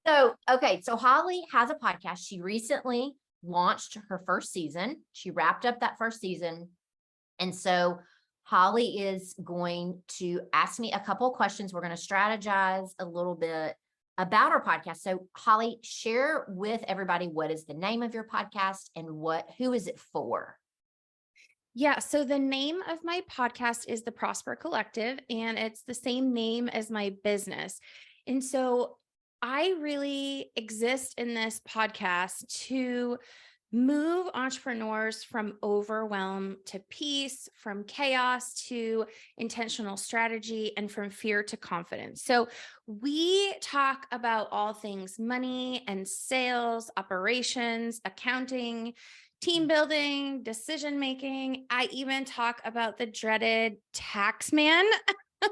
So, okay. So Holly has a podcast. She recently launched her first season. She wrapped up that first season. And so Holly is going to ask me a couple of questions. We're going to strategize a little bit about our podcast. So Holly, share with everybody what is the name of your podcast and who is it for? Yeah. So the name of my podcast is The Prosper Collective, and it's the same name as my business. And so I really exist in this podcast to move entrepreneurs from overwhelm to peace, from chaos to intentional strategy, and from fear to confidence. So we talk about all things money and sales, operations, accounting, team building, decision making. I even talk about the dreaded tax man. I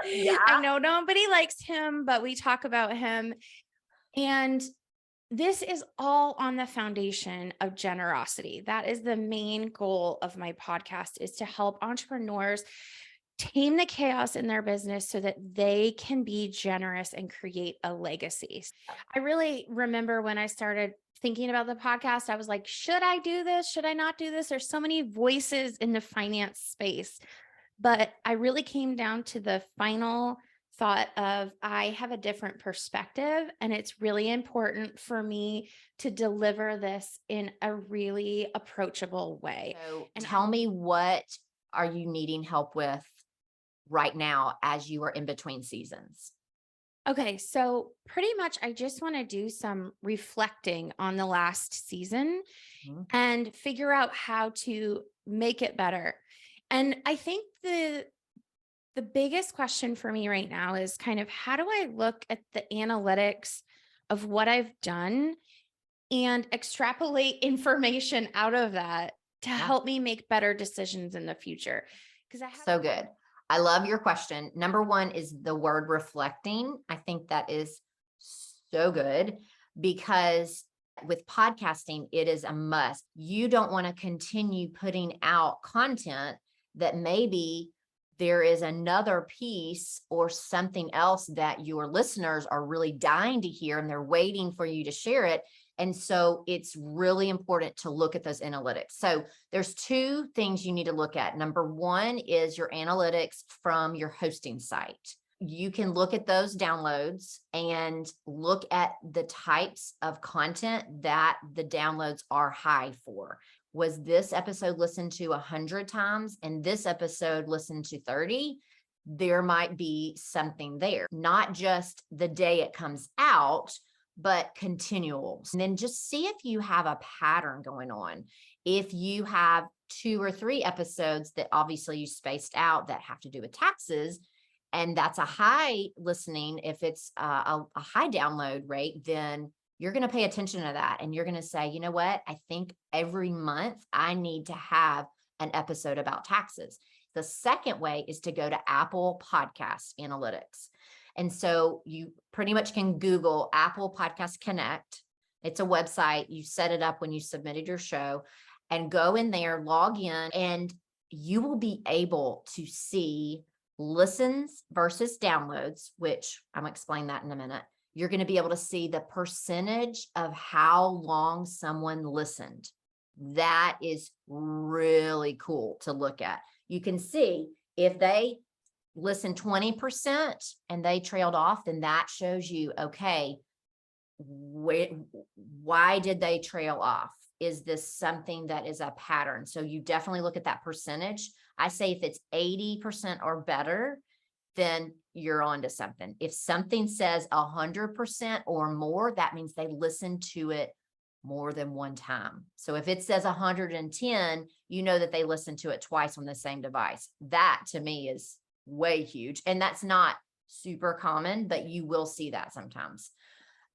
Yeah. know nobody likes him, but we talk about him. And this is all on the foundation of generosity. That is the main goal of my podcast, is to help entrepreneurs tame the chaos in their business so that they can be generous and create a legacy. I really remember when I started thinking about the podcast, I was like, should I do this? Should I not do this? There's so many voices in the finance space. But I really came down to the final thought of, I have a different perspective, and it's really important for me to deliver this in a really approachable way. So And tell me, what are you needing help with right now as you are in between seasons? okay, so pretty much I just want to do some reflecting on the last season Mhm. and figure out how to make it better. And I think the biggest question for me right now is kind of, how do I look at the analytics of what I've done and extrapolate information out of that to Yeah. help me make better decisions in the future? Because I have So good. I love your question. Number one is the word reflecting. I think that is so good because with podcasting, it is a must. You don't want to continue putting out content that maybe there is another piece or something else that your listeners are really dying to hear and they're waiting for you to share it. And so it's really important to look at those analytics. So there's two things you need to look at. Number one is your analytics from your hosting site. You can look at those downloads and look at the types of content that the downloads are high for. Was this episode listened to 100 times and this episode listened to 30? There might be something there, not just the day it comes out, but continuals. And then just see if you have a pattern going on. If you have 2 or 3 episodes that obviously you spaced out that have to do with taxes, and that's a high listening, if it's a high download rate, then you're going to pay attention to that. And you're going to say, you know what? I think every month I need to have an episode about taxes. The second way is to go to Apple Podcast Analytics. And so you pretty much can Google Apple Podcast Connect. It's a website. You set it up when you submitted your show and go in there, log in, and you will be able to see listens versus downloads, which I'm going to explain that in a minute. You're going to be able to see the percentage of how long someone listened. That is really cool to look at. You can see if they listen 20% and they trailed off, then that shows you, okay, why did they trail off? Is this something that is a pattern? So you definitely look at that percentage. I say if it's 80% or better, then you're onto something. If something says 100% or more, that means they listened to it more than one time. So if it says 110, you know that they listened to it twice on the same device. That to me is way huge. And that's not super common, but you will see that sometimes.